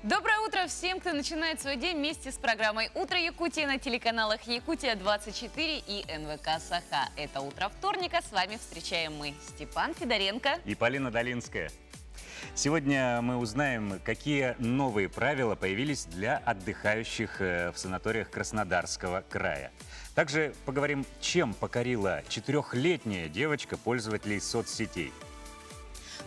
Доброе утро всем, кто начинает свой день вместе с программой «Утро Якутии» на телеканалах «Якутия-24» и НВК «Саха». Это утро вторника. С вами встречаем мы Степан Федоренко и Полина Долинская. Сегодня мы узнаем, какие новые правила появились для отдыхающих в санаториях Краснодарского края. Также поговорим, чем покорила 4-летняя девочка пользователей соцсетей.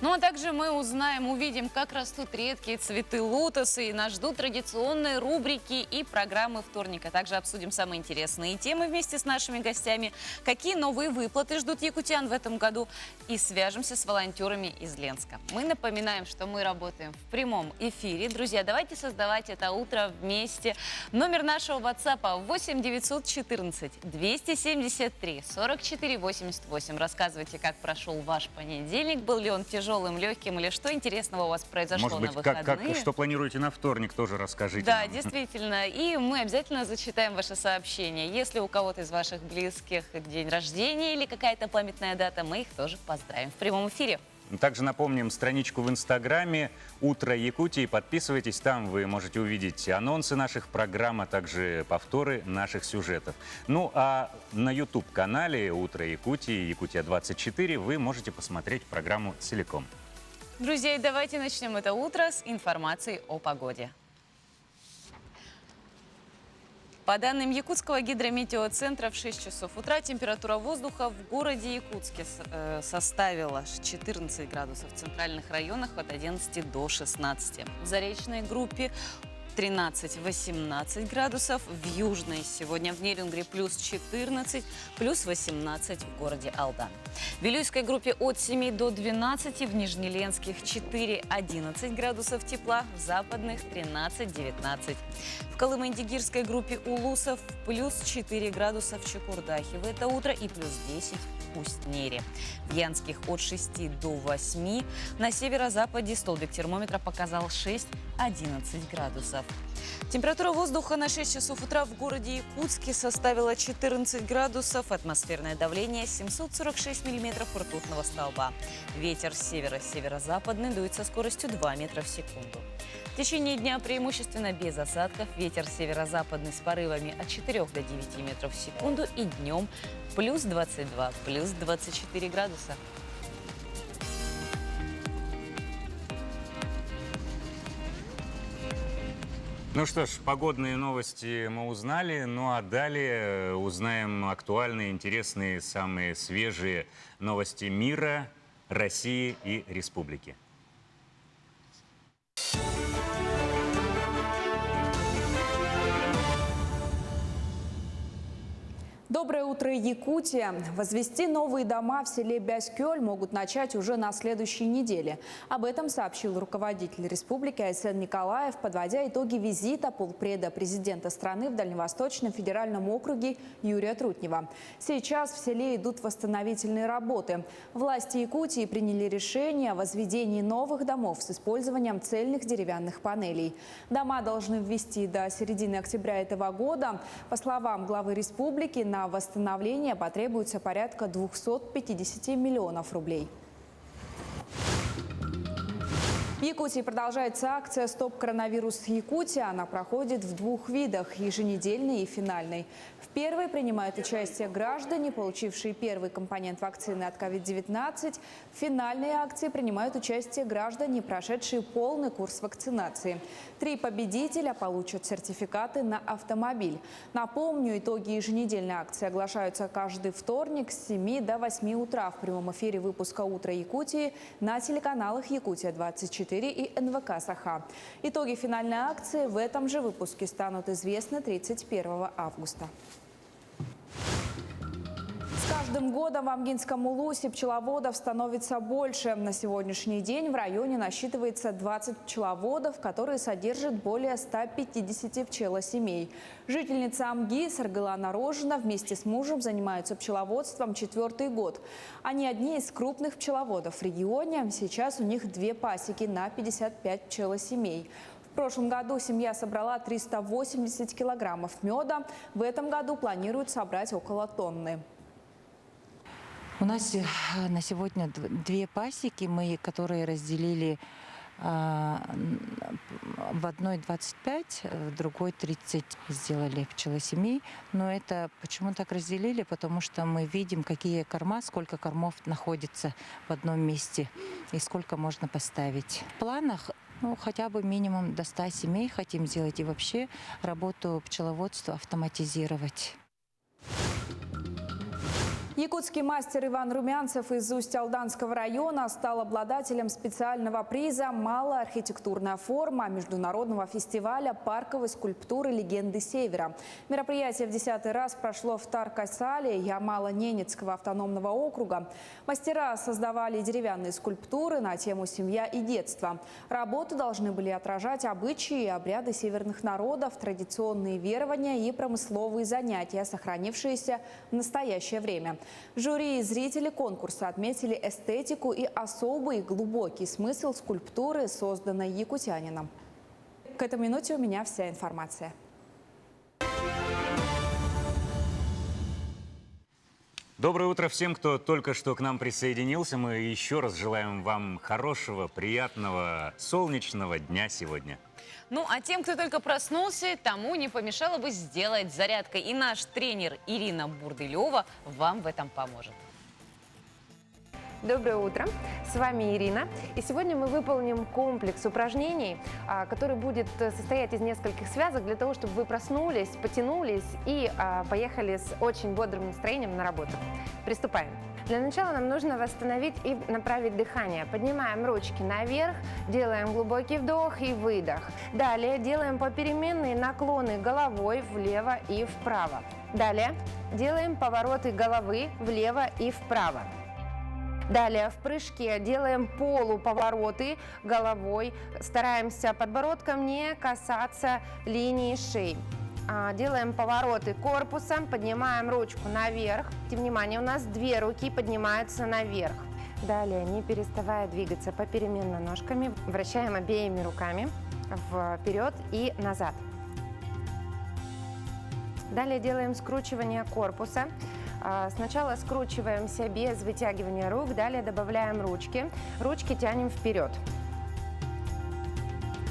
Ну а также мы увидим, как растут редкие цветы лотоса, и нас ждут традиционные рубрики и программы вторника. Также обсудим самые интересные темы вместе с нашими гостями, какие новые выплаты ждут якутян в этом году, и свяжемся с волонтерами из Ленска. Мы напоминаем, что мы работаем в прямом эфире. Друзья, давайте создавать это утро вместе. Номер нашего WhatsApp 8 914 273 44 88. Рассказывайте, как прошел ваш понедельник, был ли он тяжелым, легким, или что интересного у вас произошло Может быть, на выходные. что планируете на вторник, тоже расскажите Да, нам. действительно. И мы обязательно зачитаем ваши сообщения. Если у кого-то из ваших близких день рождения или какая-то памятная дата, мы их тоже поздравим в прямом эфире. Также напомним страничку в Инстаграме «Утро Якутии». Подписывайтесь, там вы можете увидеть анонсы наших программ, а также повторы наших сюжетов. Ну а на YouTube-канале «Утро Якутии», Якутия-24, вы можете посмотреть программу целиком. Друзья, и давайте начнем это утро с информации о погоде. По данным Якутского гидрометеоцентра, в 6 часов утра температура воздуха в городе Якутске составила 14 градусов, в центральных районах от 11 до 16. В заречной группе 13-18 градусов, в Южной сегодня в Нерюнгри плюс 14, плюс 18 в городе Алдан. В Вилюйской группе от 7 до 12, в Нижнеленских 4-11 градусов тепла, в западных 13-19. В Колымендигирской группе Улусов плюс 4 градуса в Чукурдахе в это утро и плюс 10 в Устнере. В Янских от 6 до 8, на северо-западе столбик термометра показал 6-11 градусов. Температура воздуха на 6 часов утра в городе Якутске составила 14 градусов, атмосферное давление 746 миллиметров ртутного столба. Ветер с севера-северо-западный дует со скоростью 2 метра в секунду. В течение дня преимущественно без осадков, ветер северо-западный с порывами от 4 до 9 метров в секунду, и днем плюс 22, плюс 24 градуса. Ну что ж, погодные новости мы узнали, ну а далее узнаем актуальные, интересные, самые свежие новости мира, России и республики. Доброе утро, Якутия! Возвести новые дома в селе Бяскёль могут начать уже на следующей неделе. Об этом сообщил руководитель республики Айсен Николаев, подводя итоги визита полпреда президента страны в Дальневосточном федеральном округе Юрия Трутнева. Сейчас в селе идут восстановительные работы. Власти Якутии приняли решение о возведении новых домов с использованием цельных деревянных панелей. Дома должны ввести до середины октября этого года. По словам главы республики, на восстановление потребуется порядка 250 миллионов рублей. В Якутии продолжается акция «Стоп коронавирус Якутия». Она проходит в 2 видах – еженедельной и финальной. В первой принимают участие граждане, получившие первый компонент вакцины от COVID-19. В финальной акции принимают участие граждане, прошедшие полный курс вакцинации. 3 победителя получат сертификаты на автомобиль. Напомню, итоги еженедельной акции оглашаются каждый вторник с 7 до 8 утра в прямом эфире выпуска «Утро Якутии» на телеканалах «Якутия-24» и НВК «Саха». Итоги финальной акции в этом же выпуске станут известны 31 августа. С каждым годом в Амгинском улусе пчеловодов становится больше. На сегодняшний день в районе насчитывается 20 пчеловодов, которые содержат более 150 пчелосемей. Жительница Амги Саргалана Рожина вместе с мужем занимаются пчеловодством 4-й год. Они одни из крупных пчеловодов в регионе. Сейчас у них 2 пасеки на 55 пчелосемей. В прошлом году семья собрала 380 килограммов меда. В этом году планируют собрать около тонны. У нас на сегодня 2 пасеки, которые разделили В одной 25, в другой 30 сделали пчелосемей. Но это почему так разделили? Потому что мы видим, какие корма, сколько кормов находится в одном месте и сколько можно поставить. В планах хотя бы минимум до 100 семей хотим сделать и вообще работу пчеловодства автоматизировать. Якутский мастер Иван Румянцев из Усть-Алданского района стал обладателем специального приза «Малая архитектурная форма» международного фестиваля парковой скульптуры «Легенды Севера». Мероприятие в 10-й раз прошло в Таркасале Ямало-Ненецкого автономного округа. Мастера создавали деревянные скульптуры на тему «Семья и детство». Работы должны были отражать обычаи и обряды северных народов, традиционные верования и промысловые занятия, сохранившиеся в настоящее время. Жюри и зрители конкурса отметили эстетику и особый глубокий смысл скульптуры, созданной якутянином. К этой минуте у меня вся информация. Доброе утро всем, кто только что к нам присоединился. Мы еще раз желаем вам хорошего, приятного, солнечного дня сегодня. Ну, а тем, кто только проснулся, тому не помешало бы сделать зарядкой. И наш тренер Ирина Бурдылева вам в этом поможет. Доброе утро! С вами Ирина. И сегодня мы выполним комплекс упражнений, который будет состоять из нескольких связок для того, чтобы вы проснулись, потянулись и поехали с очень бодрым настроением на работу. Приступаем! Для начала нам нужно восстановить и направить дыхание. Поднимаем ручки наверх, делаем глубокий вдох и выдох. Далее делаем попеременные наклоны головой влево и вправо. Далее делаем повороты головы влево и вправо. Далее в прыжке делаем полуповороты головой, стараемся подбородком не касаться линии шеи. Делаем повороты корпусом, поднимаем ручку наверх. Внимание, у нас 2 руки поднимаются наверх. Далее, не переставая двигаться попеременно ножками, вращаем обеими руками вперед и назад. Далее делаем скручивание корпуса. Сначала скручиваемся без вытягивания рук, далее добавляем ручки. Ручки тянем вперед.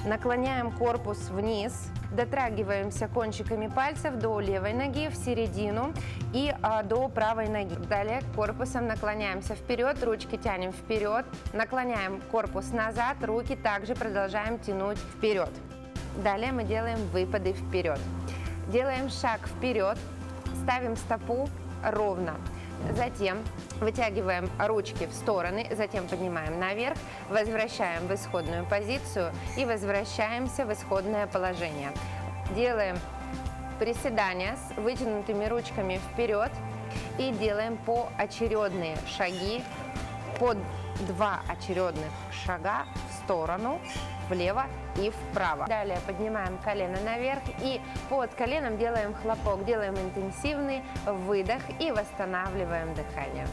Наклоняем корпус вниз, дотрагиваемся кончиками пальцев до левой ноги в середину и до правой ноги. Далее корпусом наклоняемся вперед, ручки тянем вперед, наклоняем корпус назад, руки также продолжаем тянуть вперед. Далее мы делаем выпады вперед. Делаем шаг вперед, ставим стопу ровно. Затем вытягиваем ручки в стороны, затем поднимаем наверх, возвращаем в исходную позицию и возвращаемся в исходное положение. Делаем приседания с вытянутыми ручками вперед и делаем поочередные шаги, по 2 очередных шага в сторону, влево и вправо. Далее поднимаем колено наверх и под коленом делаем хлопок, делаем интенсивный выдох и восстанавливаем дыхание.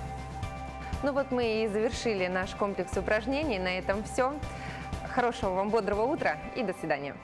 Ну вот мы и завершили наш комплекс упражнений. На этом все. Хорошего вам бодрого утра и до свидания.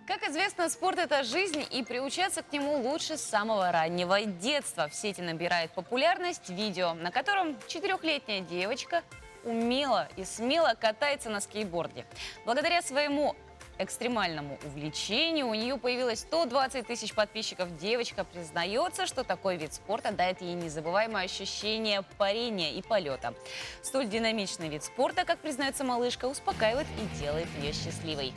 Как известно, спорт – это жизнь, и приучаться к нему лучше с самого раннего детства. В сети набирает популярность видео, на котором 4-летняя девочка умело и смело катается на скейтборде. Благодаря своему экстремальному увлечению у нее появилось 120 тысяч подписчиков. Девочка признается, что такой вид спорта дает ей незабываемое ощущение парения и полета. Столь динамичный вид спорта, как признается малышка, успокаивает и делает ее счастливой.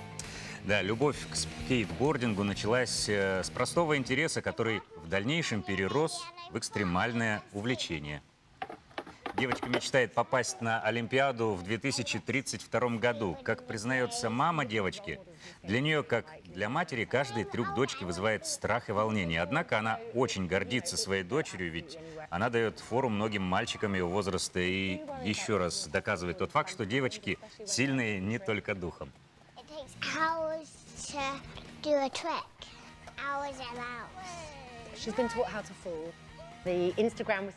Да, любовь к скейтбордингу началась с простого интереса, который в дальнейшем перерос в экстремальное увлечение. Девочка мечтает попасть на Олимпиаду в 2032 году. Как признается мама девочки, для нее, как для матери, каждый трюк дочки вызывает страх и волнение. Однако она очень гордится своей дочерью, ведь она дает фору многим мальчикам ее возраста и еще раз доказывает тот факт, что девочки сильные не только духом. Hours to do a trick. Hours and hours. She's been taught how to fall. The Instagram was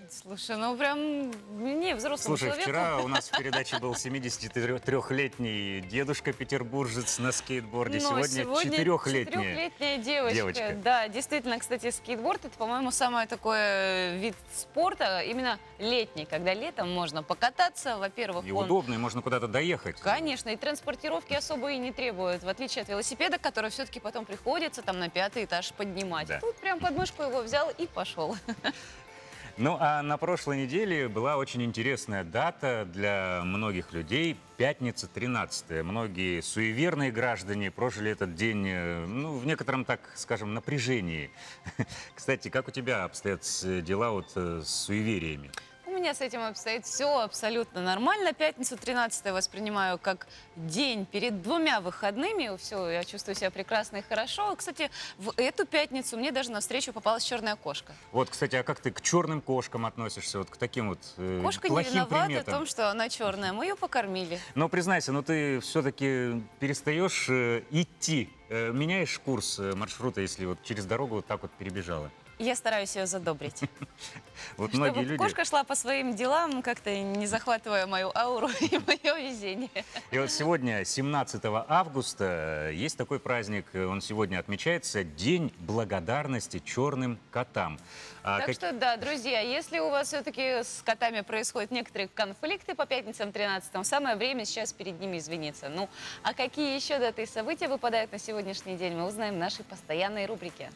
Слушай, ну прям не взрослому Слушай, человеку. вчера у нас в передаче был 73-летний дедушка-петербуржец на скейтборде. Но Сегодня четырехлетняя девочка. девочка. Да, действительно, кстати, скейтборд это, по-моему, самый такой вид спорта, именно летний, когда летом можно покататься. Во-первых, И он, удобно, и можно куда-то доехать. конечно, и транспортировки особо и не требует, в отличие от велосипеда, который все-таки потом приходится там на 5-й этаж поднимать. Да. Тут прям под мышку его взял и пошел. Ну, а на прошлой неделе была очень интересная дата для многих людей. Пятница 13-е. Многие суеверные граждане прожили этот день, ну, в некотором, так скажем, напряжении. Кстати, как у тебя обстоят дела вот с суевериями? У меня с этим обстоит все абсолютно нормально. Пятницу 13 воспринимаю как день перед 2 выходными. Все, я чувствую себя прекрасно и хорошо. Кстати, в эту пятницу мне даже навстречу попалась черная кошка. Вот, кстати, а как ты к черным кошкам относишься, вот к таким вот Кошка не плохим виновата приметам? в том, что она черная. Мы ее покормили. Но признайся, ну ты все-таки перестаешь идти, меняешь курс маршрута, если вот через дорогу вот так вот перебежала. Я стараюсь ее задобрить. Вот Чтобы многие люди... кошка шла по своим делам, как-то не захватывая мою ауру и мое везение. И вот сегодня, 17 августа, есть такой праздник, он сегодня отмечается, День благодарности черным котам. Так что, да, друзья, если у вас все-таки с котами происходят некоторые конфликты по пятницам 13-м, самое время сейчас перед ними извиниться. Ну, а какие еще даты и события выпадают на сегодняшний день, мы узнаем в нашей постоянной рубрике.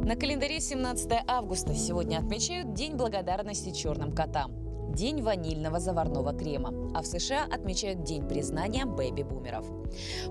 На календаре 17 августа сегодня отмечают День благодарности черным котам, День ванильного заварного крема, а в США отмечают День признания бэби-бумеров.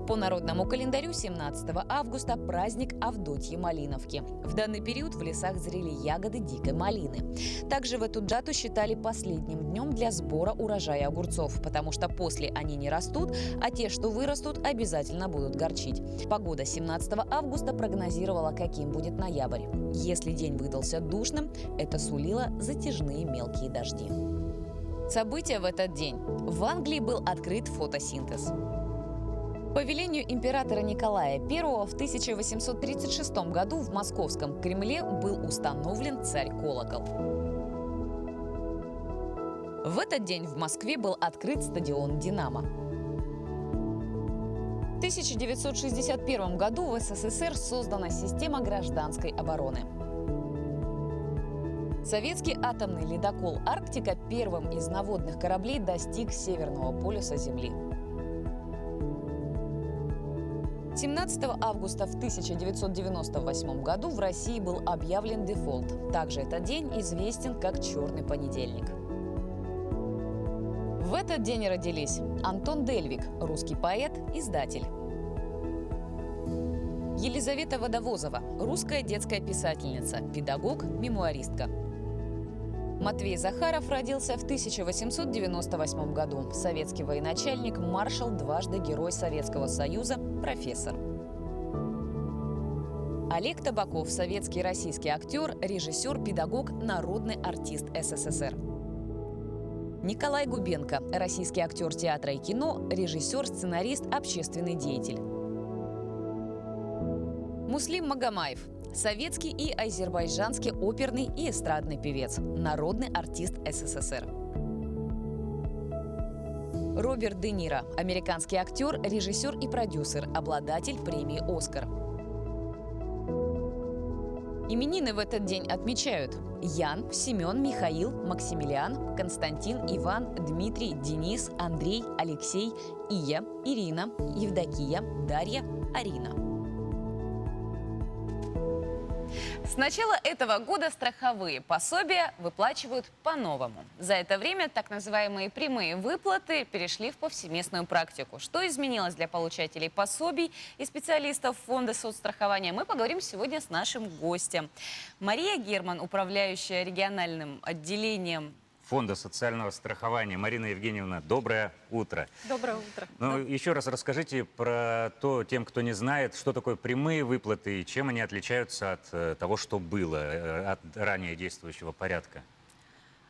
По народному календарю 17 августа праздник Авдотьи Малиновки. В данный период в лесах зрели ягоды дикой малины. Также в эту дату считали последним днем для сбора урожая огурцов, потому что после они не растут, а те, что вырастут, обязательно будут горчить. Погода 17 августа прогнозировала, каким будет ноябрь. Если день выдался душным, это сулило затяжные мелкие дожди. События в этот день. В Англии был открыт фотосинтез. По велению императора Николая I в 1836 году в Московском Кремле был установлен царь-колокол. В этот день в Москве был открыт стадион «Динамо». В 1961 году в СССР создана система гражданской обороны. Советский атомный ледокол «Арктика» первым из наводных кораблей достиг Северного полюса Земли. 17 августа в 1998 году в России был объявлен дефолт. Также этот день известен как «Черный понедельник». В этот день родились Антон Дельвик, русский поэт, издатель. Елизавета Водовозова, русская детская писательница, педагог, мемуаристка. Матвей Захаров родился в 1898 году. Советский военачальник, маршал, дважды Герой Советского Союза, профессор. Олег Табаков, советский и российский актер, режиссер, педагог, народный артист СССР. Николай Губенко, российский актер театра и кино, режиссер, сценарист, общественный деятель. Муслим Магомаев, советский и азербайджанский оперный и эстрадный певец, народный артист СССР. Роберт Де Ниро, американский актер, режиссер и продюсер, обладатель премии «Оскар». Именины в этот день отмечают Ян, Семен, Михаил, Максимилиан, Константин, Иван, Дмитрий, Денис, Андрей, Алексей, Ия, Ирина, Евдокия, Дарья, Арина. С начала этого года страховые пособия выплачивают по-новому. За это время так называемые прямые выплаты перешли в повсеместную практику. Что изменилось для получателей пособий и специалистов фонда соцстрахования, мы поговорим сегодня с нашим гостем. Мария Герман, управляющая региональным отделением Фонда социального страхования. Марина Евгеньевна, доброе утро. Доброе утро. Ну, еще раз расскажите про то, тем, кто не знает, что такое прямые выплаты и чем они отличаются от того, что было, от ранее действующего порядка.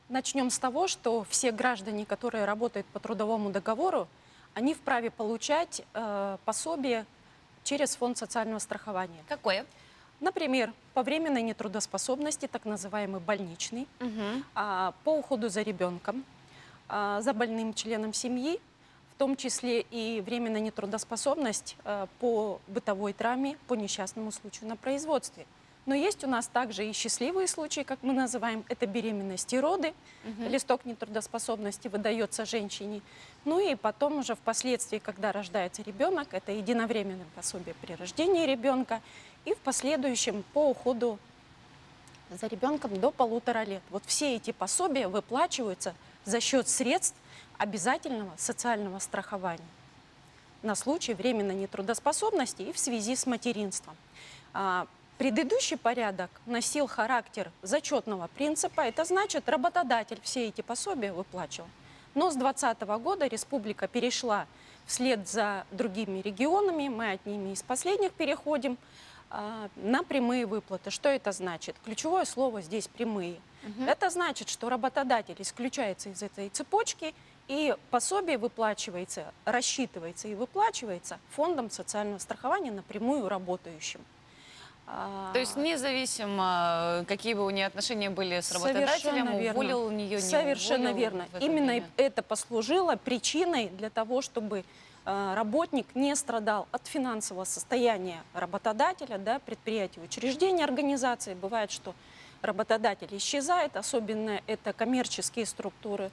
Начнем с того, что все граждане, которые работают по трудовому договору, они вправе получать пособие через фонд социального страхования. Какое? Например, по временной нетрудоспособности, так называемый больничный, по уходу за ребенком, за больным членом семьи, в том числе и временная нетрудоспособность по бытовой травме, по несчастному случаю на производстве. Но есть у нас также и счастливые случаи, как мы называем, это беременность и роды. Листок нетрудоспособности выдается женщине. Ну и потом уже впоследствии, когда рождается ребенок, это единовременное пособие при рождении ребенка и в последующем по уходу за ребенком до 1,5 лет. Вот все эти пособия выплачиваются за счет средств обязательного социального страхования на случай временной нетрудоспособности и в связи с материнством. Предыдущий порядок носил характер зачетного принципа. Это значит, работодатель все эти пособия выплачивал. Но с 2020 года республика перешла вслед за другими регионами, мы от ними из последних переходим, на прямые выплаты. Что это значит? Ключевое слово здесь «прямые». Это значит, что работодатель исключается из этой цепочки, и пособие выплачивается, рассчитывается и выплачивается фондом социального страхования напрямую работающим. То есть независимо, какие бы у нее отношения были с работодателем, уволил у нее, не Совершенно уволил, верно. в это Именно время. это послужило причиной для того, чтобы работник не страдал от финансового состояния работодателя, да, предприятия, учреждения, организации. Бывает, что работодатель исчезает, особенно это коммерческие структуры.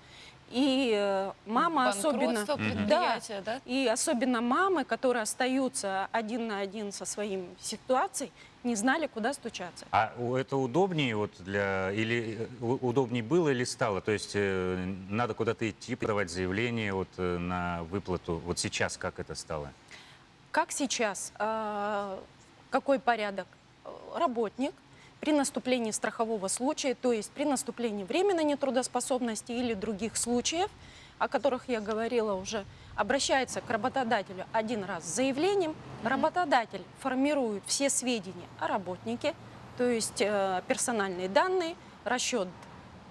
И мама особенно, Банкротство предприятия, да? и особенно мамы, которые остаются один на один со своей ситуацией, не знали, куда стучаться. А это удобнее вот или удобнее было или стало? То есть надо куда-то идти, подавать заявление вот на выплату. Вот сейчас как это стало? Как сейчас? Какой порядок? Работник при наступлении страхового случая, то есть при наступлении временной нетрудоспособности или других случаев, о которых я говорила уже, обращается к работодателю один раз с заявлением. Работодатель формирует все сведения о работнике, то есть персональные данные, расчет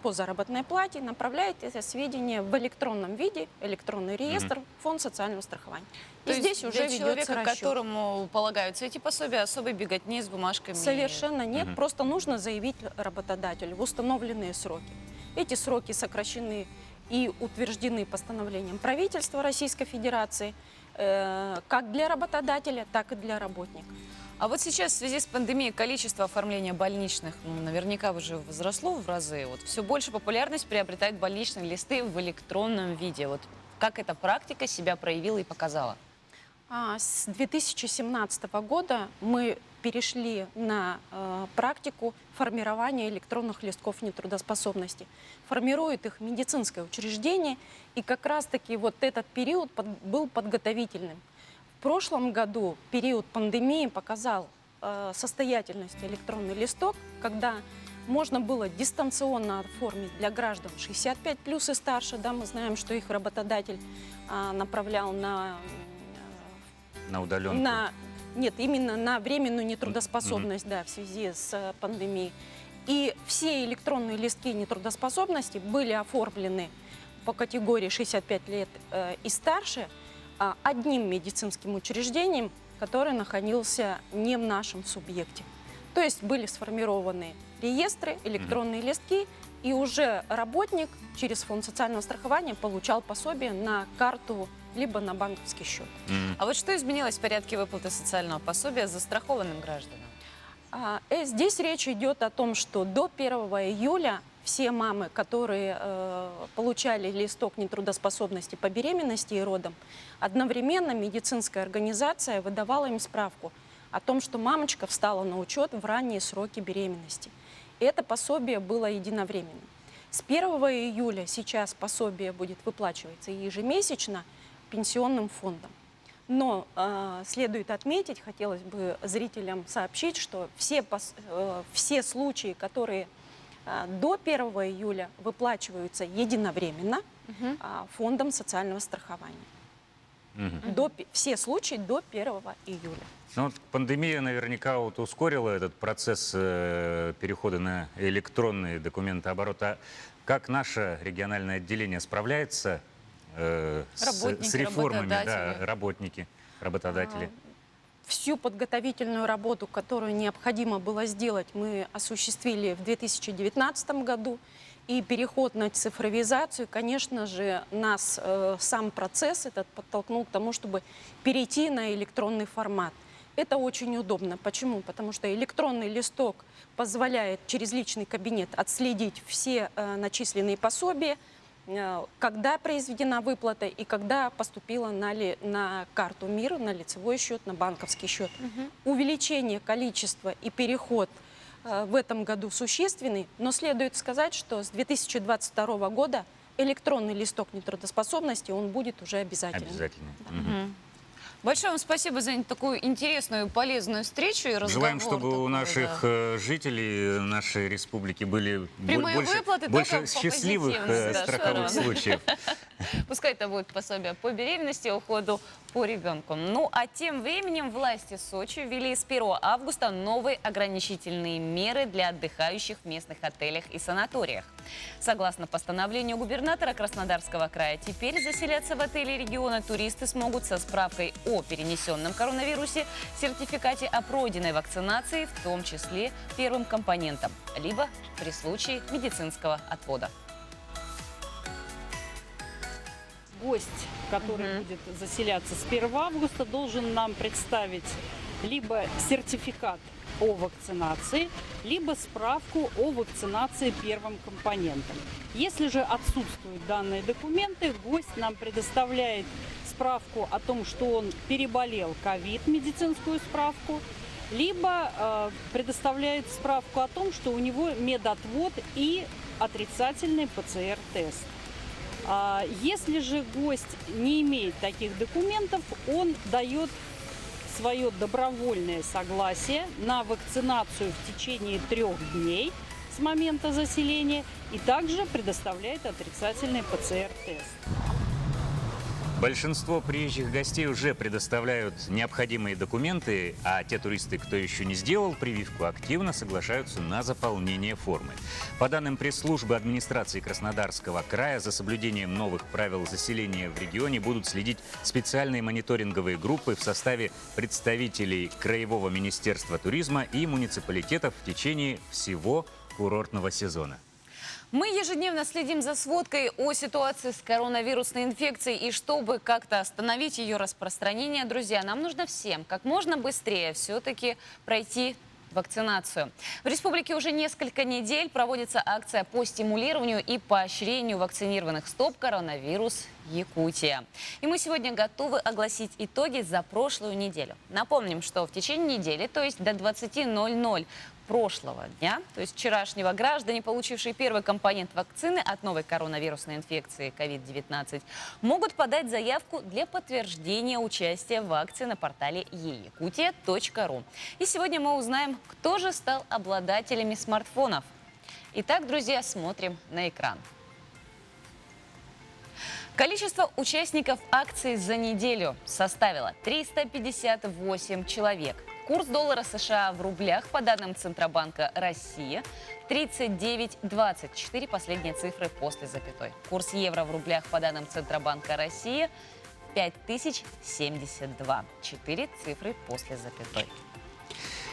по заработной плате, направляет эти сведения в электронном виде, электронный реестр, фонд социального страхования. То И есть здесь уже для ведется человека, расчет. которому полагаются эти пособия, особой беготни с бумажками. Совершенно нет, просто нужно заявить работодателю в установленные сроки. Эти сроки сокращены и утверждены постановлением правительства Российской Федерации, как для работодателя, так и для работника. А вот сейчас в связи с пандемией количество оформления больничных наверняка уже возросло в разы. Вот все больше популярность приобретают больничные листы в электронном виде. Вот как эта практика себя проявила и показала? С 2017 года мы перешли на практику формирования электронных листков нетрудоспособности. Формирует их медицинское учреждение, и как раз-таки вот этот период был подготовительным. В прошлом году период пандемии показал состоятельность электронный листок, когда можно было дистанционно оформить для граждан 65+ и старше. Да, мы знаем, что их работодатель направлял на удаленку? Нет, именно на временную нетрудоспособность, да, в связи с пандемией. И все электронные листки нетрудоспособности были оформлены по категории 65 лет и старше одним медицинским учреждением, которое находился не в нашем субъекте. То есть были сформированы реестры, электронные листки, и уже работник через фонд социального страхования получал пособие на карту либо на банковский счет. А вот что изменилось в порядке выплаты социального пособия застрахованным гражданам? Здесь речь идет о том, что до 1 июля все мамы, которые получали листок нетрудоспособности по беременности и родам, одновременно медицинская организация выдавала им справку о том, что мамочка встала на учет в ранние сроки беременности. И это пособие было единовременным. С 1 июля сейчас пособие будет выплачиваться ежемесячно пенсионным фондом. Но следует отметить, хотелось бы зрителям сообщить, что все случаи, которые до 1 июля выплачиваются единовременно фондом социального страхования. Все случаи до 1 июля. Ну, вот пандемия наверняка вот ускорила этот процесс перехода на электронные документооборот. А как наше региональное отделение справляется с реформами, работодатели. работники, работодатели? Всю подготовительную работу, которую необходимо было сделать, мы осуществили в 2019 году. И переход на цифровизацию, конечно же, нас сам процесс этот подтолкнул к тому, чтобы перейти на электронный формат. Это очень удобно. Почему? Потому что электронный листок позволяет через личный кабинет отследить все начисленные пособия, когда произведена выплата и когда поступила на карту МИР, на лицевой счет, на банковский счет. Увеличение количества и переход в этом году существенный, но следует сказать, что с 2022 года электронный листок нетрудоспособности, он будет уже обязательным. Обязательно. Большое вам спасибо за такую интересную и полезную встречу и разговор. Желаем, чтобы такой, у наших да. жителей нашей республики были Прямые выплаты больше только по счастливых позитивным, да, страховых сторонам. случаев. Пускай это будет пособие по беременности, уходу по ребенку. Ну, а тем временем власти Сочи ввели с 1 августа новые ограничительные меры для отдыхающих в местных отелях и санаториях. Согласно постановлению губернатора Краснодарского края, теперь заселяться в отели региона туристы смогут со справкой о перенесенном коронавирусе, сертификате о пройденной вакцинации, в том числе первым компонентом, либо при случае медицинского отвода. Гость, который будет заселяться с 1 августа, должен нам представить либо сертификат о вакцинации, либо справку о вакцинации первым компонентом. Если же отсутствуют данные документы, гость нам предоставляет справку о том, что он переболел ковид, медицинскую справку, либо предоставляет справку о том, что у него медотвод и отрицательный ПЦР-тест. Если же гость не имеет таких документов, он дает свое добровольное согласие на вакцинацию в течение 3 дней с момента заселения и также предоставляет отрицательный ПЦР-тест. Большинство приезжих гостей уже предоставляют необходимые документы, а те туристы, кто еще не сделал прививку, активно соглашаются на заполнение формы. По данным пресс-службы администрации Краснодарского края, за соблюдением новых правил заселения в регионе будут следить специальные мониторинговые группы в составе представителей Краевого министерства туризма и муниципалитетов в течение всего курортного сезона. Мы ежедневно следим за сводкой о ситуации с коронавирусной инфекцией. И чтобы как-то остановить ее распространение, друзья, нам нужно всем как можно быстрее все-таки пройти вакцинацию. В республике уже несколько недель проводится акция по стимулированию и поощрению вакцинированных. Стоп коронавирус Якутия. И мы сегодня готовы огласить итоги за прошлую неделю. Напомним, что в течение недели, то есть до 20:00 прошлого дня, то есть вчерашнего, граждане, получившие первый компонент вакцины от новой коронавирусной инфекции COVID-19, могут подать заявку для подтверждения участия в акции на портале eyakutia.ru. И сегодня мы узнаем, кто же стал обладателями смартфонов. Итак, друзья, смотрим на экран. Количество участников акции за неделю составило 358 человек. Курс доллара США в рублях, по данным Центробанка России, 39,20. 4 последние цифры после запятой. Курс евро в рублях, по данным Центробанка России, 5072. 4 цифры после запятой.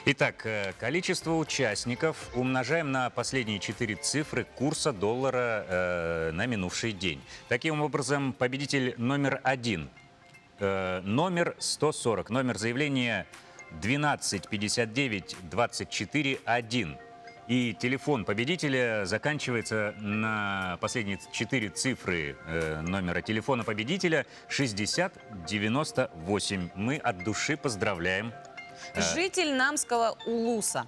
Итак, количество участников умножаем на последние 4 цифры курса доллара на минувший день. Таким образом, победитель номер 1, номер 140, номер заявления 12 59 24 1. И телефон победителя заканчивается на последние 4 цифры номера телефона победителя 6098. Мы от души поздравляем. Житель Намского Улуса.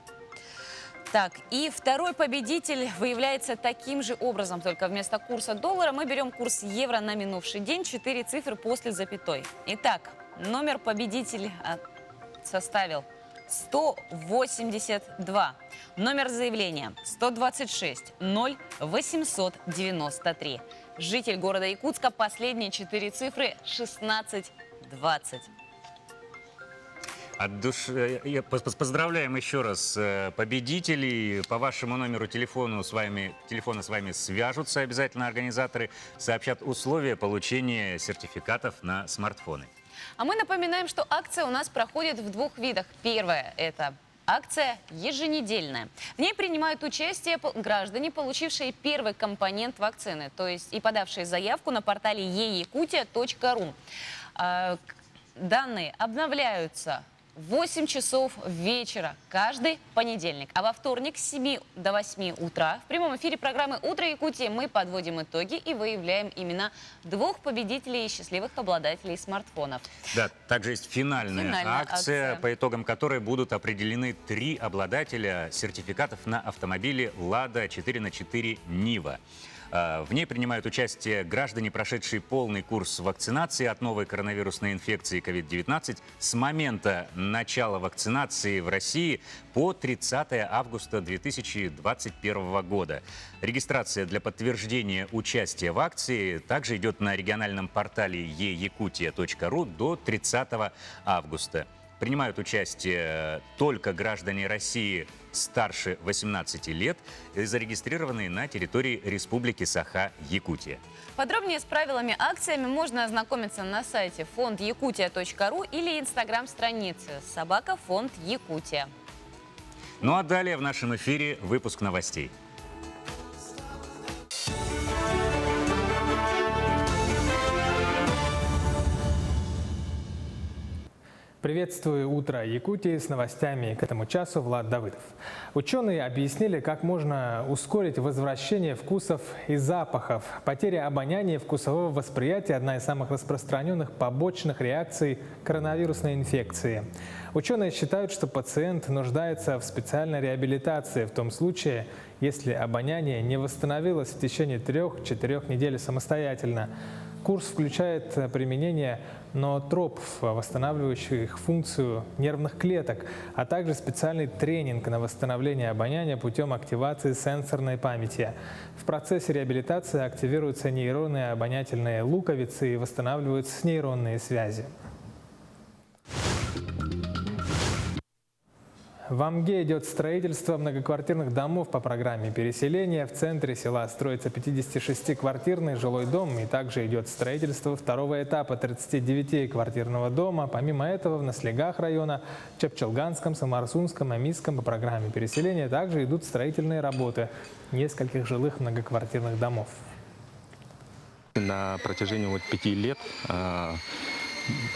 Так, и второй победитель выявляется таким же образом, только вместо курса доллара мы берем курс евро на минувший день, 4 цифры после запятой. Итак, номер победителя составил 182. Номер заявления 126 0893. Житель города Якутска, последние 4 цифры 1620. От души поздравляем еще раз победителей. По вашему номеру телефона с вами свяжутся обязательно организаторы, сообщат условия получения сертификатов на смартфоны. А мы напоминаем, что акция у нас проходит в двух видах. Первая – это акция еженедельная. В ней принимают участие граждане, получившие первый компонент вакцины, то есть и подавшие заявку на портале e-yakutia.ru. Данные обновляются в 8 часов вечера каждый понедельник. А во вторник с 7 до 8 утра в прямом эфире программы «Утро Якутии» мы подводим итоги и выявляем имена двух победителей и счастливых обладателей смартфонов. Да, также есть финальная акция, по итогам которой будут определены 3 обладателя сертификатов на автомобили «Лада 4х4 Нива». В ней принимают участие граждане, прошедшие полный курс вакцинации от новой коронавирусной инфекции COVID-19 с момента начала вакцинации в России по 30 августа 2021 года. Регистрация для подтверждения участия в акции также идет на региональном портале e-yakutia.ru до 30 августа. Принимают участие только граждане России старше 18 лет, зарегистрированные на территории Республики Саха-Якутия. Подробнее с правилами акциями можно ознакомиться на сайте фонд-якутия.ру или инстаграм-странице «Собака Фонд Якутия». Ну а далее в нашем эфире выпуск новостей. Приветствую «Утро Якутии» с новостями к этому часу. Влад Давыдов. Ученые объяснили, как можно ускорить возвращение вкусов и запахов. Потеря обоняния и вкусового восприятия – одна из самых распространенных побочных реакций коронавирусной инфекции. Ученые считают, что пациент нуждается в специальной реабилитации в том случае, если обоняние не восстановилось в течение 3-4 недель самостоятельно. Курс включает применение ноотропов, восстанавливающих функцию нервных клеток, а также специальный тренинг на восстановление обоняния путем активации сенсорной памяти. В процессе реабилитации активируются нейронные обонятельные луковицы и восстанавливаются нейронные связи. В Амге идет строительство многоквартирных домов по программе переселения. В центре села строится 56-квартирный жилой дом, и также идет строительство второго этапа 39-квартирного дома. Помимо этого, в Наслегах района, Чепчелганском, Самарсунском, Амиском по программе переселения также идут строительные работы нескольких жилых многоквартирных домов. На протяжении 5 лет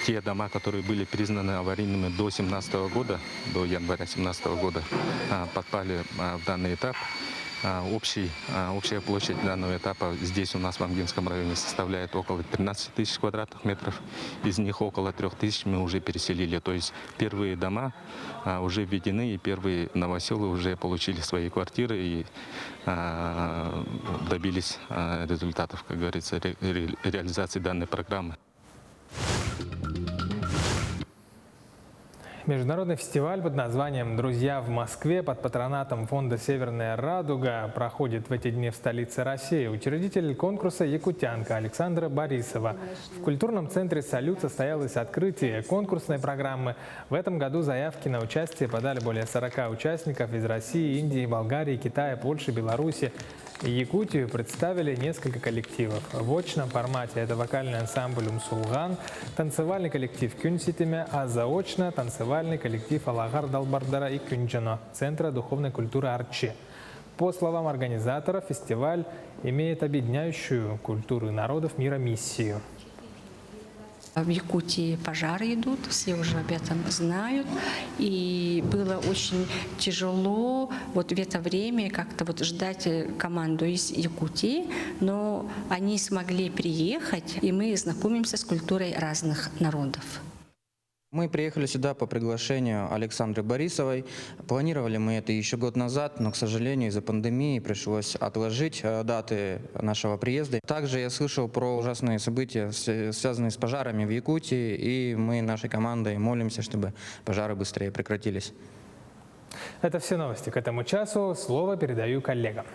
те дома, которые были признаны аварийными до 2017 года, до января 2017 года, попали в данный этап. Общая площадь данного этапа здесь у нас в Амгинском районе составляет около 13 тысяч квадратных метров. Из них около 3 тысяч мы уже переселили. То есть первые дома уже введены, и первые новоселы уже получили свои квартиры и добились результатов, как говорится, реализации данной программы. Международный фестиваль под названием «Друзья в Москве» под патронатом фонда «Северная радуга» проходит в эти дни в столице России. Учредитель конкурса якутянка Александра Борисова. В культурном центре «Салют» состоялось открытие конкурсной программы. В этом году заявки на участие подали более 40 участников из России, Индии, Болгарии, Китая, Польши, Беларуси. Якутию представили несколько коллективов. В очном формате это вокальный ансамбль «Умсулган», танцевальный коллектив «Кюнситиме», а заочно танцевальный коллектив «Алагар Далбардара» и «Кюнджано» Центра духовной культуры «Арчи». По словам организаторов, фестиваль имеет объединяющую культуру народов мира миссию. В Якутии пожары идут, все уже об этом знают. И было очень тяжело вот в это время как-то вот ждать команду из Якутии. Но они смогли приехать, и мы знакомимся с культурой разных народов. Мы приехали сюда по приглашению Александры Борисовой. Планировали мы это еще год назад, но, к сожалению, из-за пандемии пришлось отложить даты нашего приезда. Также я слышал про ужасные события, связанные с пожарами в Якутии, и мы нашей командой молимся, чтобы пожары быстрее прекратились. Это все новости к этому часу. Слово передаю коллегам.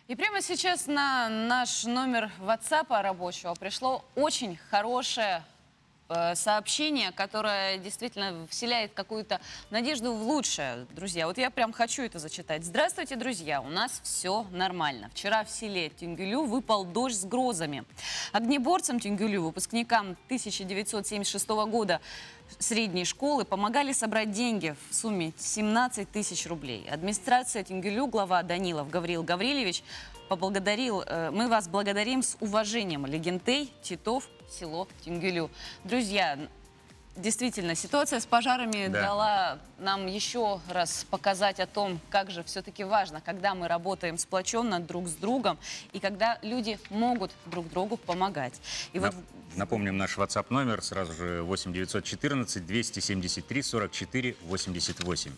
И прямо сейчас на наш номер WhatsApp рабочего пришло очень хорошее сообщение, которое действительно вселяет какую-то надежду в лучшее, друзья. Вот я прям хочу это зачитать. Здравствуйте, друзья, у нас все нормально. Вчера в селе Тюнгюлю выпал дождь с грозами. Огнеборцам Тюнгюлю, выпускникам 1976 года средней школы, помогали собрать деньги в сумме 17 тысяч рублей. Администрация Тюнгюлю, глава Данилов Гавриил Гаврилевич, поблагодарил. Мы вас благодарим с уважением. Легентей, Титов, село Тюнгюлю. Друзья, действительно, ситуация с пожарами дала нам еще раз показать о том, как же все-таки важно, когда мы работаем сплоченно друг с другом и когда люди могут друг другу помогать. И вот... Напомним наш WhatsApp номер, сразу же 8 914 273 44 88.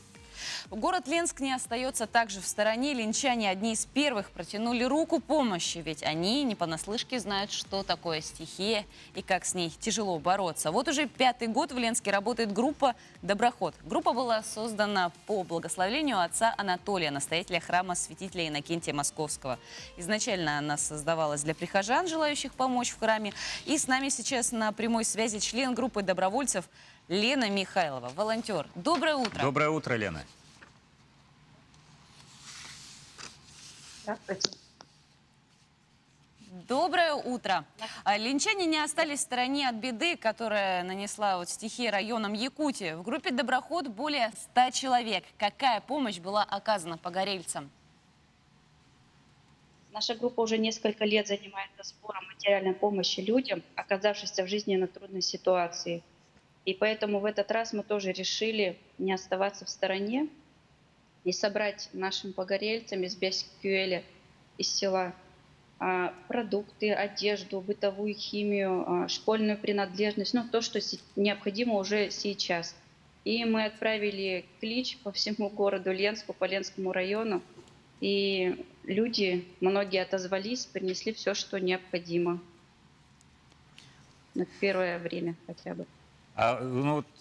Город Ленск не остается также в стороне. Ленчане одни из первых протянули руку помощи, ведь они не понаслышке знают, что такое стихия и как с ней тяжело бороться. Вот уже 5-й год в Ленске работает группа «Доброход». Группа была создана по благословению отца Анатолия, настоятеля храма святителя Иннокентия Московского. Изначально она создавалась для прихожан, желающих помочь в храме. И с нами сейчас на прямой связи член группы добровольцев Лена Михайлова, волонтер. Доброе утро. Доброе утро, Лена. Здравствуйте. Доброе утро. Ленчане не остались в стороне от беды, которая нанесла стихия районам Якутии. В группе «Доброход» более 100 человек. Какая помощь была оказана погорельцам? Наша группа уже несколько лет занимается сбором материальной помощи людям, оказавшимся в жизненно трудной ситуации. И поэтому в этот раз мы тоже решили не оставаться в стороне и собрать нашим погорельцам из Бяскюэля, из села, продукты, одежду, бытовую химию, школьную принадлежность, то, что необходимо уже сейчас. И мы отправили клич по всему городу Ленску, по Ленскому району, и люди, многие отозвались, принесли все, что необходимо. На первое время хотя бы.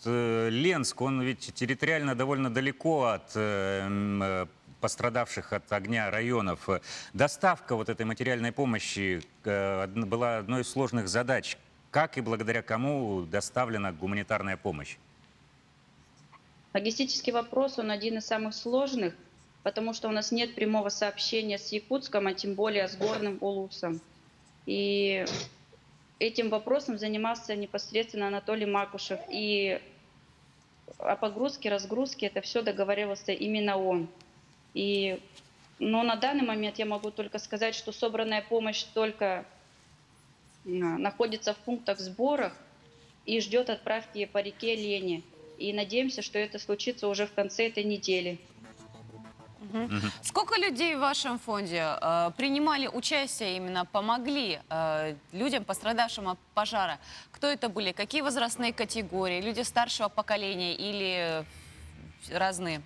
Ленск, он ведь территориально довольно далеко от пострадавших от огня районов. Доставка вот этой материальной помощи была одной из сложных задач. Как и благодаря кому доставлена гуманитарная помощь? Логистический вопрос, он один из самых сложных, потому что у нас нет прямого сообщения с Якутском, а тем более с Горным Улусом. И этим вопросом занимался непосредственно Анатолий Макушев. И о погрузке, разгрузке это все договаривался именно он. Но на данный момент я могу только сказать, что собранная помощь только находится в пунктах сбора и ждет отправки по реке Лени. И надеемся, что это случится уже в конце этой недели. Сколько людей в вашем фонде принимали участие, именно помогли людям, пострадавшим от пожара? Кто это были? Какие возрастные категории? Люди старшего поколения или разные?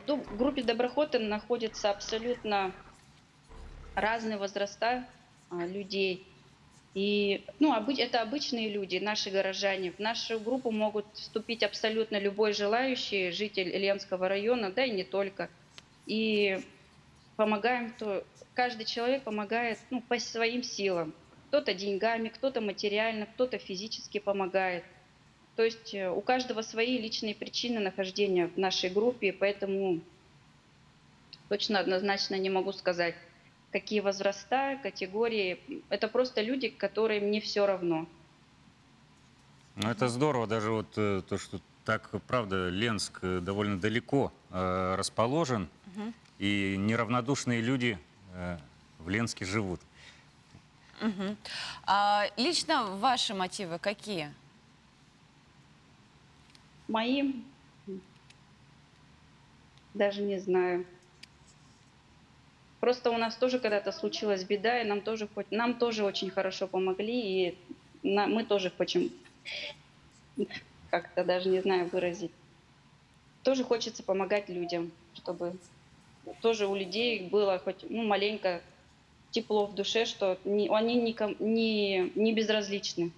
В группе «Доброход» находятся абсолютно разные возраста людей. И это обычные люди, наши горожане. В нашу группу могут вступить абсолютно любой желающий, житель Ленского района, да и не только. И помогаем, каждый человек помогает по своим силам. Кто-то деньгами, кто-то материально, кто-то физически помогает. То есть у каждого свои личные причины нахождения в нашей группе, поэтому точно однозначно не могу сказать, какие возраста, категории. Это просто люди, которым не все равно. Это здорово, даже то, что так, правда, Ленск довольно далеко расположен, и неравнодушные люди в Ленске живут. Лично ваши мотивы какие? Мои? Даже не знаю. Просто у нас тоже когда-то случилась беда, и нам тоже очень хорошо помогли, и мы тоже хотим, как-то даже не знаю выразить, тоже хочется помогать людям, чтобы тоже у людей было хоть маленько тепло в душе, что они не безразличны.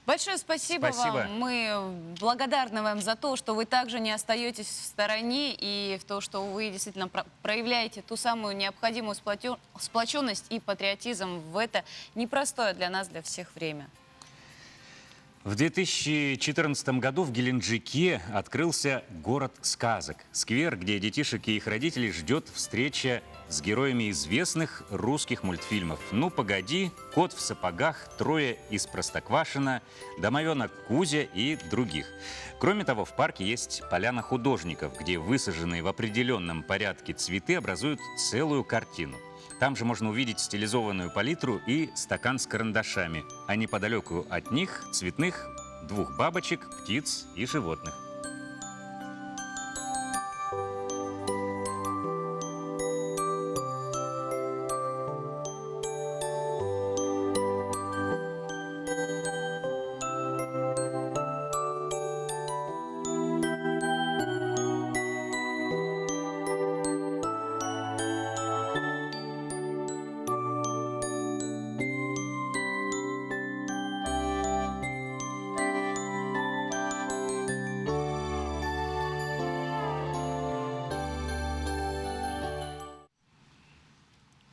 Большое спасибо, Спасибо. вам. Мы благодарны вам за то, что вы также не остаетесь в стороне и в то, что вы действительно проявляете ту самую необходимую сплоченность и патриотизм в это непростое для нас, для всех время. В 2014 году в Геленджике открылся город сказок. Сквер, где детишек и их родителей ждет встреча с героями известных русских мультфильмов. «Ну, погоди», «Кот в сапогах», «Трое из Простоквашино», «Домовенок Кузя» и других. Кроме того, в парке есть поляна художников, где высаженные в определенном порядке цветы образуют целую картину. Там же можно увидеть стилизованную палитру и стакан с карандашами, а неподалеку от них цветных двух бабочек, птиц и животных.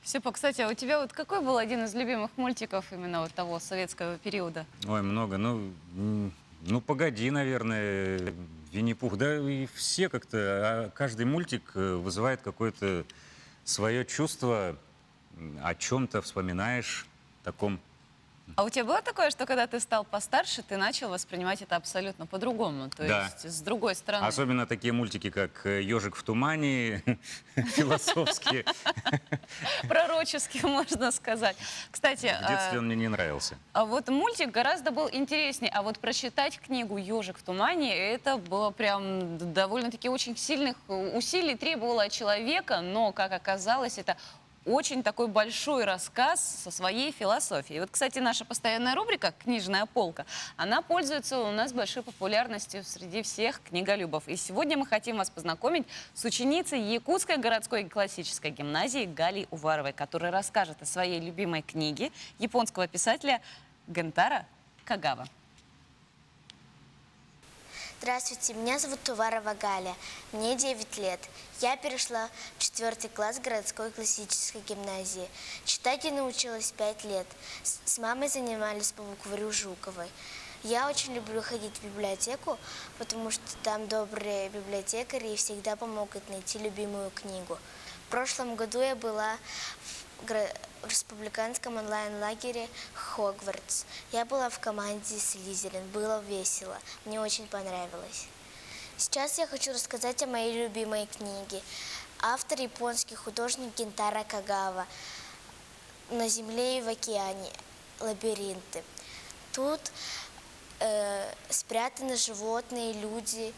Степа, кстати, а у тебя вот какой был один из любимых мультиков именно вот того советского периода? Ой, много. Ну, погоди, наверное, Винни-Пух. Да и все как-то. А каждый мультик вызывает какое-то свое чувство, о чем-то вспоминаешь таком. А у тебя было такое, что когда ты стал постарше, ты начал воспринимать это абсолютно по-другому? То Да. есть с другой стороны. Особенно такие мультики, как «Ежик в тумане», философские. Пророческие, можно сказать. Кстати, В детстве он мне не нравился. а вот мультик гораздо был интереснее. А вот прочитать книгу «Ежик в тумане» это было прям довольно-таки очень сильных усилий требовало от человека, но, как оказалось, это очень такой большой рассказ со своей философией. Вот, кстати, наша постоянная рубрика «Книжная полка», она пользуется у нас большой популярностью среди всех книголюбов. И сегодня мы хотим вас познакомить с ученицей Якутской городской классической гимназии Галей Уваровой, которая расскажет о своей любимой книге японского писателя Гентаро Кагава. Здравствуйте, меня зовут Уварова Галя, мне 9 лет. Я перешла в 4 класс городской классической гимназии. Читать я научилась 5 лет. С мамой занимались по букварю Жуковой. Я очень люблю ходить в библиотеку, потому что там добрые библиотекари и всегда помогут найти любимую книгу. В прошлом году я была в республиканском онлайн-лагере Хогвартс. Я была в команде Слизерин, было весело, мне очень понравилось. Сейчас я хочу рассказать о моей любимой книге. Автор японский художник Гентаро Кагава «На земле и в океане. Лабиринты». Тут спрятаны животные, люди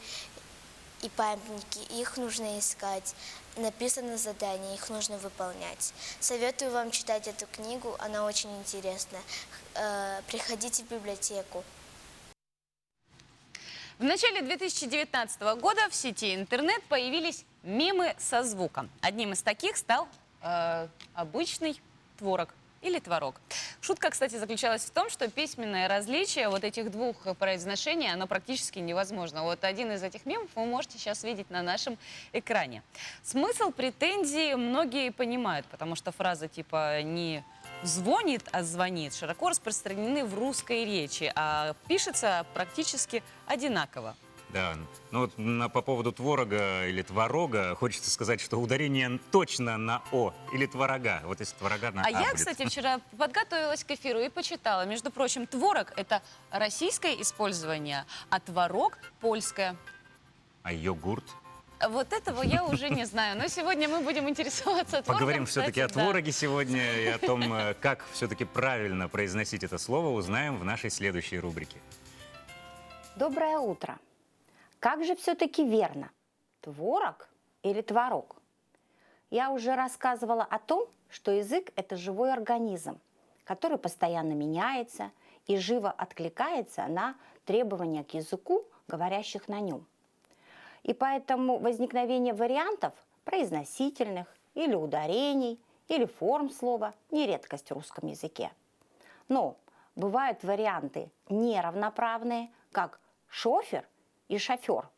и памятники, их нужно искать. Написано задание, их нужно выполнять. Советую вам читать эту книгу, она очень интересна. Приходите в библиотеку. В начале 2019 года в сети интернет появились мемы со звуком. Одним из таких стал обычный творог или творог. Шутка, кстати, заключалась в том, что письменное различие вот этих двух произношений, оно практически невозможно. Вот один из этих мемов вы можете сейчас видеть на нашем экране. Смысл претензии многие понимают, потому что фраза типа не звонит, а звонит широко распространены в русской речи, а пишется практически одинаково. Да, ну вот по поводу творога или творога хочется сказать, что ударение точно на «о» или творога. Вот если творога на «а» я, будет. кстати, вчера подготовилась к эфиру и почитала. Между прочим, творог – это российское использование, а творог – польское. А йогурт? Вот этого я уже не знаю. Но сегодня мы будем интересоваться творогом. Поговорим все-таки о кстати, да. твороге сегодня и о том, как все-таки правильно произносить это слово, узнаем в нашей следующей рубрике. Доброе утро. Как же все-таки верно? Творог или творог? Я уже рассказывала о том, что язык – это живой организм, который постоянно меняется и живо откликается на требования к языку, говорящих на нем. И поэтому возникновение вариантов произносительных или ударений, или форм слова – не редкость в русском языке. Но бывают варианты неравноправные, как шофер и шофер,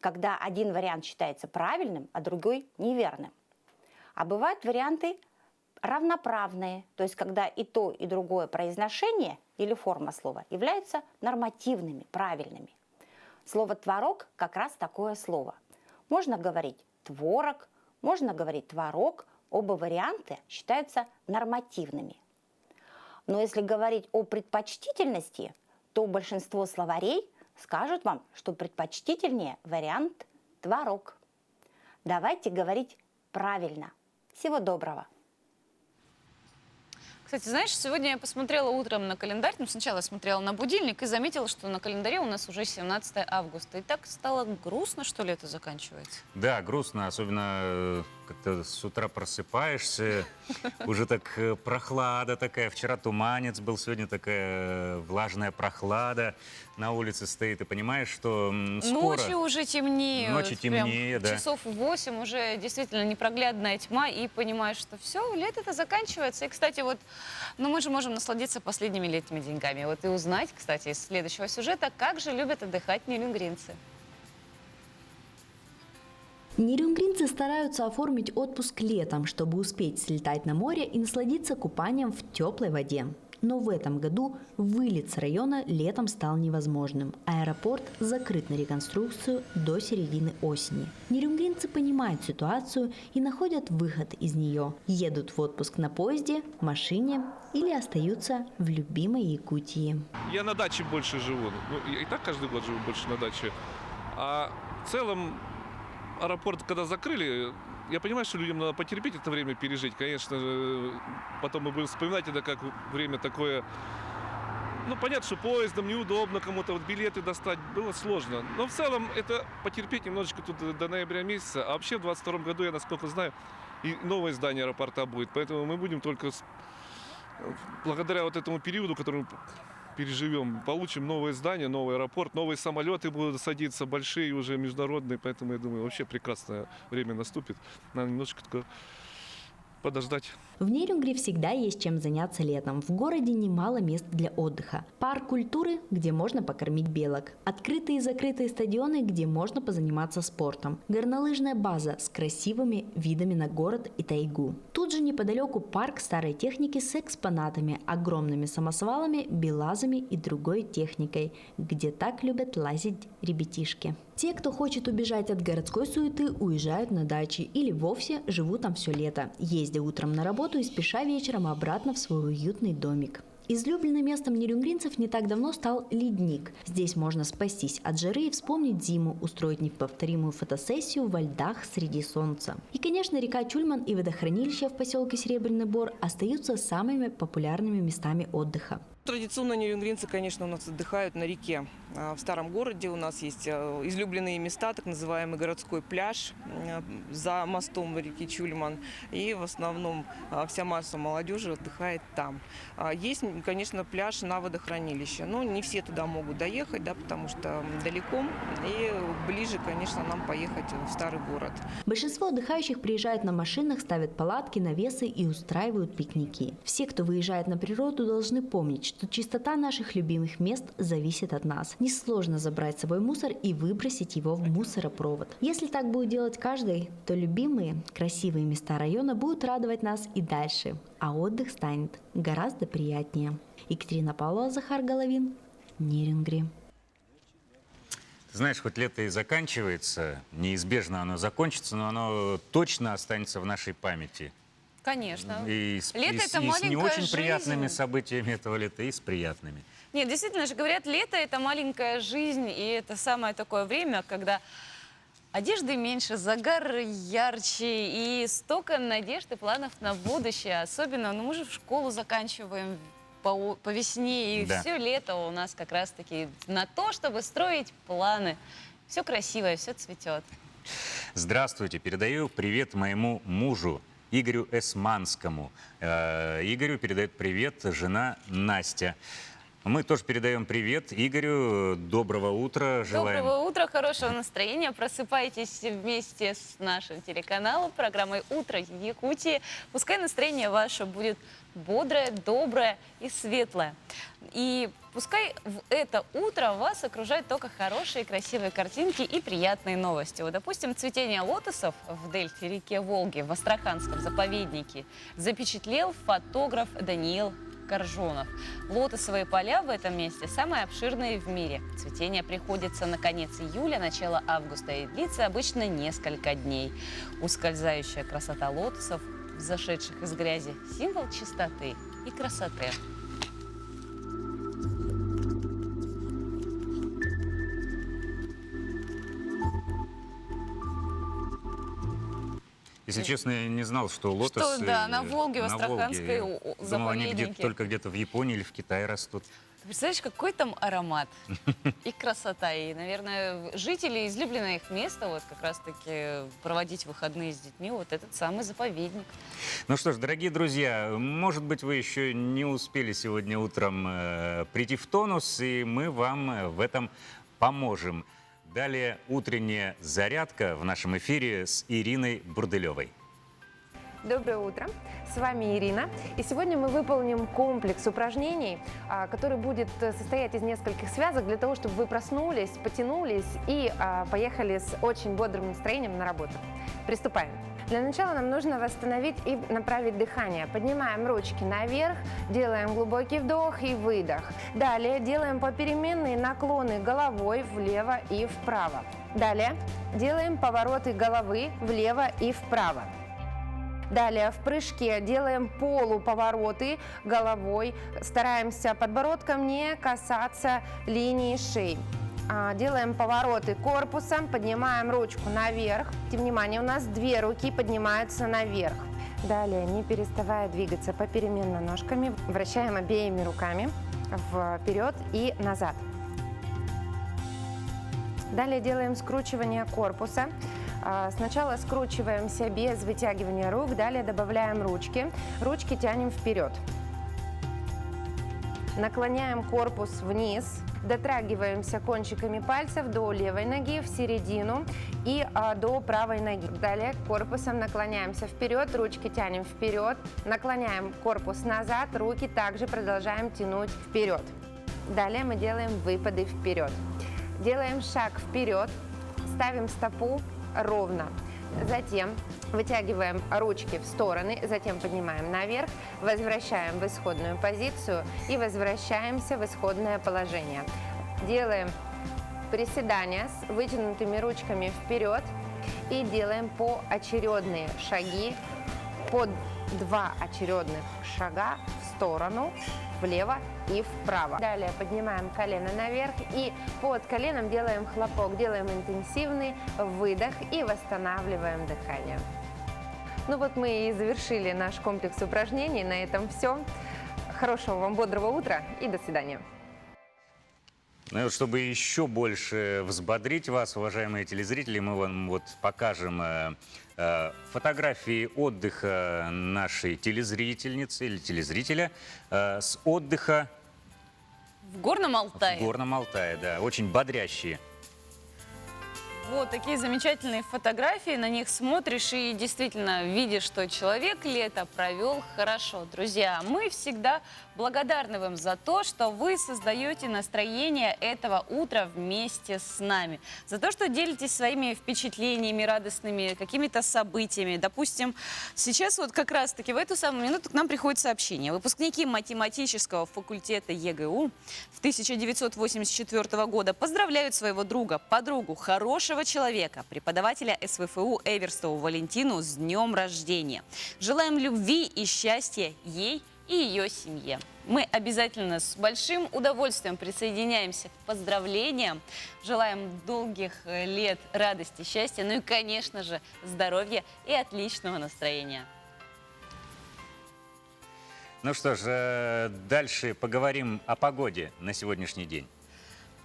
когда один вариант считается правильным, а другой неверным. А бывают варианты равноправные, то есть когда и то, и другое произношение или форма слова являются нормативными, правильными. Слово «творог» как раз такое слово. Можно говорить «творог», можно говорить «творог», оба варианта считаются нормативными. Но если говорить о предпочтительности, то большинство словарей скажут вам, что предпочтительнее вариант «творог». Давайте говорить правильно. Всего доброго! Кстати, знаешь, сегодня я посмотрела утром на календарь, сначала я смотрела на будильник и заметила, что на календаре у нас уже 17 августа. И так стало грустно, что лето заканчивается. Да, грустно, особенно как-то с утра просыпаешься, уже так прохлада такая. Вчера туманец был, сегодня такая влажная прохлада на улице стоит. И понимаешь, что скоро... Ночью уже темнее. Ночью темнее, да. Часов 8 уже действительно непроглядная тьма. И понимаешь, что все, лето-то заканчивается. И, кстати, вот мы же можем насладиться последними летними деньками. Вот и узнать, кстати, из следующего сюжета, как же любят отдыхать нерюнгринцы. Нерюнгринцы стараются оформить отпуск летом, чтобы успеть слетать на море и насладиться купанием в теплой воде. Но в этом году вылет с района летом стал невозможным. Аэропорт закрыт на реконструкцию до середины осени. Нерюнгринцы понимают ситуацию и находят выход из нее. Едут в отпуск на поезде, машине или остаются в любимой Якутии. Я на даче больше живу. Ну, я и так каждый год живу больше на даче. А в целом аэропорт, когда закрыли, я понимаю, что людям надо потерпеть это время, пережить. Конечно же, потом мы будем вспоминать это как время такое... Ну, понятно, что поездом неудобно кому-то, вот билеты достать было сложно. Но в целом это потерпеть немножечко тут до ноября месяца. А вообще в 2022 году, я насколько знаю, и новое здание аэропорта будет. Поэтому мы будем только благодаря вот этому периоду, который мы переживем, получим новое здание, новый аэропорт, новые самолеты будут садиться, большие уже международные, поэтому я думаю, вообще прекрасное время наступит. Надо немножечко только подождать. В Нерюнгри всегда есть чем заняться летом. В городе немало мест для отдыха. Парк культуры, где можно покормить белок. Открытые и закрытые стадионы, где можно позаниматься спортом. Горнолыжная база с красивыми видами на город и тайгу. Тут же неподалеку парк старой техники с экспонатами, огромными самосвалами, белазами и другой техникой, где так любят лазить ребятишки. Те, кто хочет убежать от городской суеты, уезжают на дачи или вовсе живут там все лето, ездя утром на работу и спеша вечером обратно в свой уютный домик. Излюбленным местом нерюнгринцев не так давно стал ледник. Здесь можно спастись от жары и вспомнить зиму, устроить неповторимую фотосессию во льдах среди солнца. И, конечно, река Чульман и водохранилище в поселке Серебряный Бор остаются самыми популярными местами отдыха. Традиционно нерюнгринцы, конечно, у нас отдыхают на реке. В старом городе у нас есть излюбленные места, так называемый городской пляж за мостом реки Чульман. И в основном вся масса молодежи отдыхает там. Есть, конечно, пляж на водохранилище. Но не все туда могут доехать, да, потому что далеко. И ближе, конечно, нам поехать в старый город. Большинство отдыхающих приезжают на машинах, ставят палатки, навесы и устраивают пикники. Все, кто выезжает на природу, должны помнить, что чистота наших любимых мест зависит от нас. Несложно забрать с собой мусор и выбросить его в мусоропровод. Если так будет делать каждый, то любимые, красивые места района будут радовать нас и дальше, а отдых станет гораздо приятнее. Екатерина Павлова, Захар Головин, Нерюнгри. Знаешь, хоть лето и заканчивается, неизбежно оно закончится, но оно точно останется в нашей памяти. Конечно. И Лето с это не маленькая очень жизнь. приятными событиями этого лета, и с приятными. Нет, действительно же говорят, лето – это маленькая жизнь, и это самое такое время, когда одежды меньше, загар ярче, и столько надежд и планов на будущее. Особенно, мы же в школу заканчиваем по весне, и да. Все лето у нас как раз-таки на то, чтобы строить планы. Все красивое, все цветет. Здравствуйте, передаю привет моему мужу Игорю Эсманскому. Игорю передает привет жена Настя. Мы тоже передаем привет Игорю. Доброго утра. Желаем. Доброго утра, хорошего настроения. Просыпайтесь вместе с нашим телеканалом, программой «Утро Якутии». Пускай настроение ваше будет бодрое, доброе и светлое. И пускай в это утро вас окружают только хорошие, красивые картинки и приятные новости. Вот, допустим, цветение лотосов в дельте реки Волги в Астраханском заповеднике запечатлел фотограф Даниил Коржонов. Лотосовые поля в этом месте самые обширные в мире. Цветение приходится на конец июля, начало августа и длится обычно несколько дней. Ускользающая красота лотосов, взошедших из грязи, символ чистоты и красоты. Если честно, я не знал, что лотосы... Что, да, на Волге, в Астраханской заповеднике. Думал, они заповеднике. только где-то в Японии или в Китае растут. Ты представляешь, какой там аромат и красота. И, наверное, жители излюбленного их места, вот как раз-таки проводить выходные с детьми, вот этот самый заповедник. Ну что ж, дорогие друзья, может быть, вы еще не успели сегодня утром прийти в тонус, и мы вам в этом поможем. Далее утренняя зарядка в нашем эфире с Ириной Бурдылевой. Доброе утро, с вами Ирина. И сегодня мы выполним комплекс упражнений, который будет состоять из нескольких связок для того, чтобы вы проснулись, потянулись и поехали с очень бодрым настроением на работу. Приступаем. Для начала нам нужно восстановить и направить дыхание. Поднимаем ручки наверх, делаем глубокий вдох и выдох. Далее делаем попеременные наклоны головой влево и вправо. Далее делаем повороты головы влево и вправо. Далее в прыжке делаем полуповороты головой, стараемся подбородком не касаться линии шеи. Делаем повороты корпусом, поднимаем ручку наверх. Внимание, у нас две руки поднимаются наверх. Далее, не переставая двигаться попеременно ножками, вращаем обеими руками вперед и назад. Далее делаем скручивание корпуса. Сначала скручиваемся без вытягивания рук, далее добавляем ручки. Ручки тянем вперед. Наклоняем корпус вниз, дотрагиваемся кончиками пальцев до левой ноги в середину и до правой ноги. Далее корпусом наклоняемся вперед, ручки тянем вперед, наклоняем корпус назад, руки также продолжаем тянуть вперед. Далее мы делаем выпады вперед. Делаем шаг вперед, ставим стопу ровно. Затем вытягиваем ручки в стороны, затем поднимаем наверх, возвращаем в исходную позицию и возвращаемся в исходное положение. Делаем приседания с вытянутыми ручками вперед и делаем поочередные шаги, по 2 очередных шага в сторону, влево и вправо. Далее поднимаем колено наверх и под коленом делаем хлопок, делаем интенсивный выдох и восстанавливаем дыхание. Ну вот мы и завершили наш комплекс упражнений. На этом все. Хорошего вам бодрого утра и до свидания. Ну и вот, чтобы еще больше взбодрить вас, уважаемые телезрители, мы вам вот покажем фотографии отдыха нашей телезрительницы или телезрителя с отдыха В Горном Алтае. в Горном Алтае, да, очень бодрящие. Вот такие замечательные фотографии, на них смотришь и действительно видишь, что человек лето провел хорошо. Друзья, мы всегда благодарны вам за то, что вы создаете настроение этого утра вместе с нами. За то, что делитесь своими впечатлениями радостными, какими-то событиями. Допустим, сейчас вот как раз-таки в эту самую минуту к нам приходит сообщение. Выпускники математического факультета ЕГУ в 1984 года поздравляют своего друга, подругу, хорошего человека, преподавателя СВФУ Эверстову Валентину с днем рождения. Желаем любви и счастья ей и ее семье. Мы обязательно с большим удовольствием присоединяемся к поздравлениям. Желаем долгих лет радости, счастья, ну и, конечно же, здоровья и отличного настроения. Ну что ж, дальше поговорим о погоде на сегодняшний день.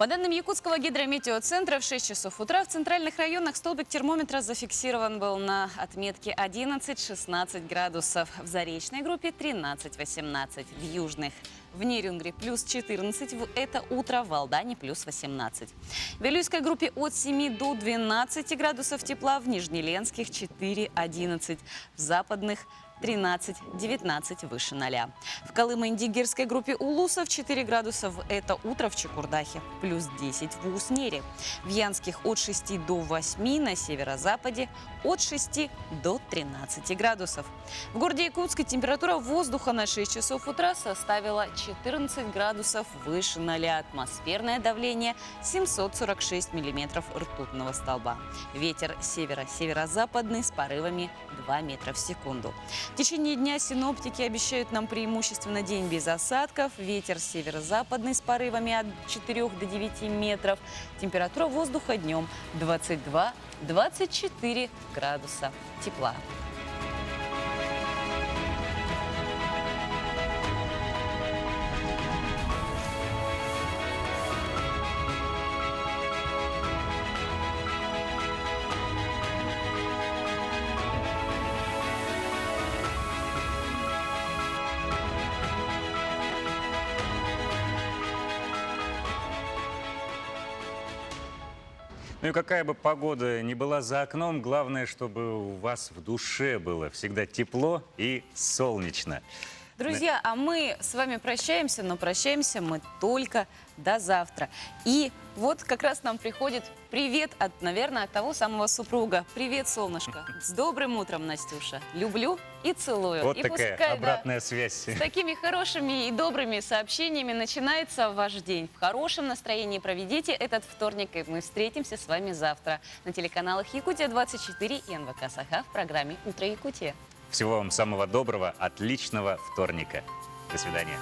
По данным Якутского гидрометеоцентра, в 6 часов утра в центральных районах столбик термометра зафиксирован был на отметке 11-16 градусов. В Заречной группе 13-18. В южных в Нерюнгри плюс 14 в это утро, в Алдане плюс 18. В Вилюйской группе от 7 до 12 градусов тепла, в Нижнеленских 4-11. В западных 13-19 выше 0. В Колымо-Индигирской группе Улусов 4 градуса в это утро, в Чукурдахе плюс 10 в Уснере. В Янских от 6 до 8, на северо-западе от 6 до 13 градусов. В городе Якутске температура воздуха на 6 часов утра составила 14 градусов выше 0. Атмосферное давление 746 миллиметров ртутного столба. Ветер северо-северо-западный с порывами 2 метра в секунду. В течение дня синоптики обещают нам преимущественно день без осадков. Ветер северо-западный с порывами от 4 до 9 метров. Температура воздуха днем 22-24 градуса тепла. Ну и какая бы погода ни была за окном, главное, чтобы у вас в душе было всегда тепло и солнечно. Друзья, а мы с вами прощаемся, но прощаемся мы только до завтра. И вот как раз нам приходит привет от, наверное, от того самого супруга. Привет, солнышко. С добрым утром, Настюша. Люблю и целую. Вот и такая пускай, обратная связь. С такими хорошими и добрыми сообщениями начинается ваш день. В хорошем настроении проведите этот вторник, и мы встретимся с вами завтра на телеканалах Якутия-24 и НВК Саха в программе «Утро Якутия». Всего вам самого доброго, отличного вторника. До свидания.